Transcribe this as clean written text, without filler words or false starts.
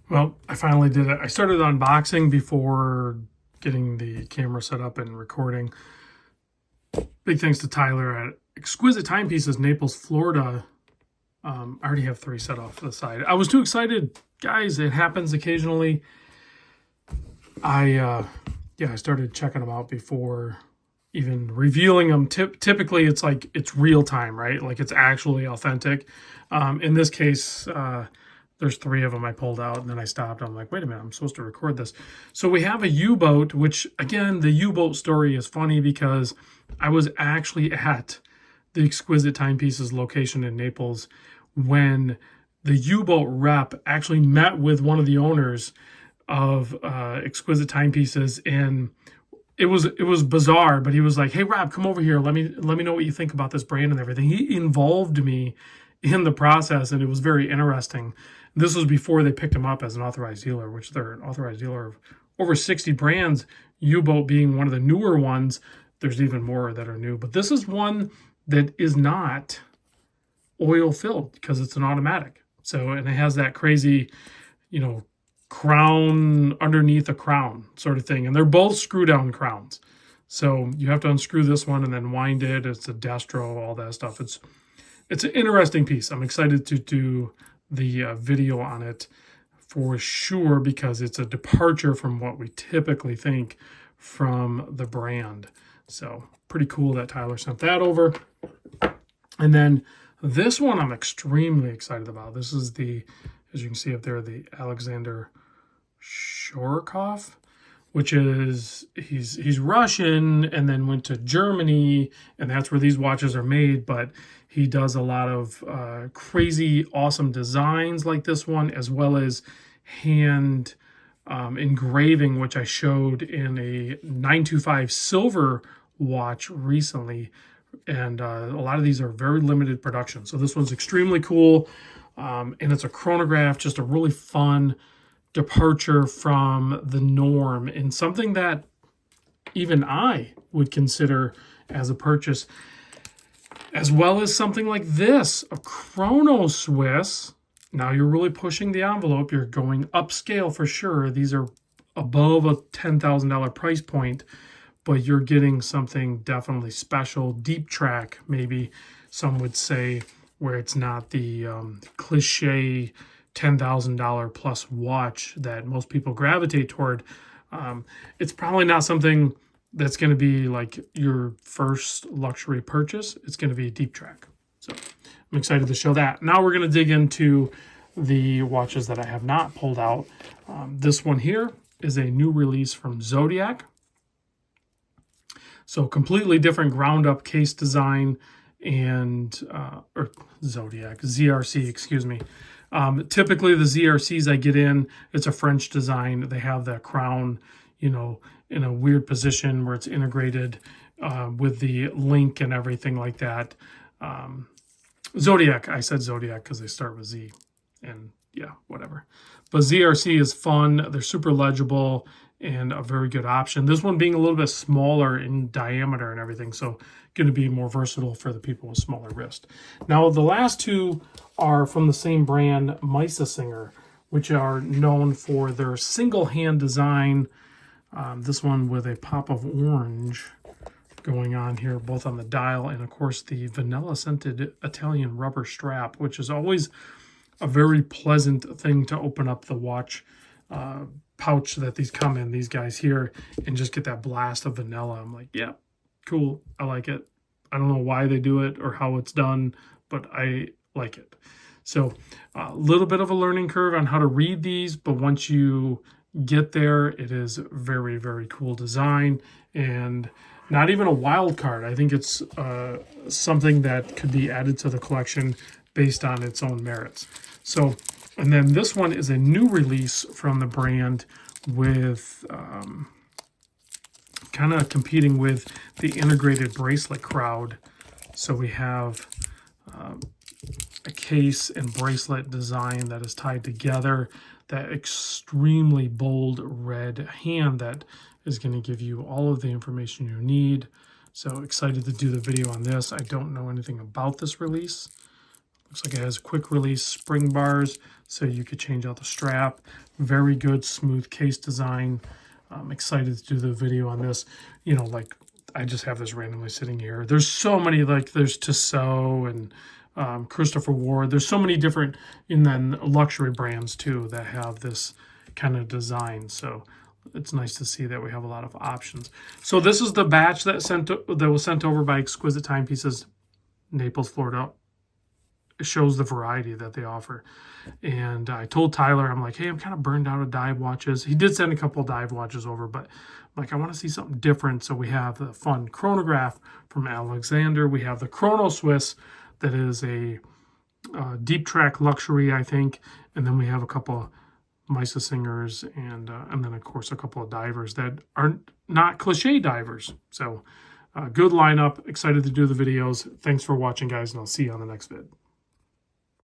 Well, I finally did it. I started unboxing before getting the camera set up and recording. Big thanks to Tyler at Exquisite Timepieces, Naples, Florida. I already have 3 set off to the side. I was too excited. Guys, it happens occasionally. I started checking them out before even revealing them. Typically, it's like it's real time, right? Like it's actually authentic. In this case, there's 3 of them I pulled out, and then I stopped. I'm like, wait a minute, I'm supposed to record this. So we have a UBoat, which, again, the UBoat story is funny because I was actually at the Exquisite Timepieces location in Naples when the UBoat rep actually met with one of the owners of Exquisite Timepieces, and it was bizarre, but he was like, hey, Rob, come over here. Let me know what you think about this brand and everything. He involved me in the process, and it was very interesting. This was before they picked him up as an authorized dealer, which they're an authorized dealer of over 60 brands, UBoat being one of the newer ones. There's even more that are new, but this is one that is not oil filled because it's an automatic. So, and it has that crazy, crown underneath a crown sort of thing. And they're both screw down crowns. So you have to unscrew this one and then wind it. It's a destro, all that stuff. It's an interesting piece. I'm excited to do the video on it for sure because it's a departure from what we typically think from the brand. So pretty cool that Tyler sent that over. And then this one I'm extremely excited about. This is the, as you can see up there, the Alexander Shorokhoff, which is, he's Russian and then went to Germany, and that's where these watches are made, but he does a lot of crazy, awesome designs like this one, as well as hand engraving, which I showed in a 925 silver watch recently. And a lot of these are very limited production. So this one's extremely cool. And it's a chronograph, just a really fun departure from the norm and something that even I would consider as a purchase, as well as something like this, a Chronoswiss. Now you're really pushing the envelope. You're going upscale for sure. These are above a $10,000 price point, but you're getting something definitely special. Deep track, maybe some would say, where it's not the cliche $10,000 plus watch that most people gravitate toward. It's probably not something that's going to be like your first luxury purchase. It's going to be a deep track. So I'm excited to show that. Now we're going to dig into the watches that I have not pulled out. This one here is a new release from Zodiac. So completely different ground up case design and, or Zodiac, ZRC, excuse me. Typically the ZRCs I get in, it's a French design. They have that crown, in a weird position where it's integrated with the link and everything like that. Zodiac, I said Zodiac because they start with Z, and yeah, whatever. But ZRC is fun. They're super legible and a very good option. This one being a little bit smaller in diameter and everything, so going to be more versatile for the people with smaller wrist. Now, the last 2 are from the same brand, Meistersinger, which are known for their single hand design. This one with a pop of orange going on here, both on the dial and, of course, the vanilla-scented Italian rubber strap, which is always a very pleasant thing to open up the watch pouch that these come in, these guys here, and just get that blast of vanilla. I'm like, yeah, cool. I like it. I don't know why they do it or how it's done, but I like it. So a little bit of a learning curve on how to read these, but once you get there, it is very, very cool design and not even a wild card. I think it's something that could be added to the collection based on its own merits. So, and then this one is a new release from the brand with kind of competing with the integrated bracelet crowd. So we have a case and bracelet design that is tied together, that extremely bold red hand that is going to give you all of the information you need. So excited to do the video on this. I don't know anything about this release. Looks like it has quick release spring bars, so you could change out the strap. Very good, smooth case design. I'm excited to do the video on this. You know, like, I just have this randomly sitting here. There's so many, like, there's Tissot and Christopher Ward. There's so many different, and then luxury brands too that have this kind of design. So it's nice to see that we have a lot of options. So this is the batch that was sent over by Exquisite Timepieces, Naples, Florida. It shows the variety that they offer. And I told Tyler, I'm like, hey, I'm kind of burned out of dive watches. He did send a couple of dive watches over, but I'm like, I want to see something different. So we have the fun chronograph from Alexander. We have the Chronoswiss that is a deep track luxury, I think. And then we have a couple of Meistersingers and then, of course, a couple of divers that are not cliche divers. So good lineup. Excited to do the videos. Thanks for watching, guys, and I'll see you on the next vid.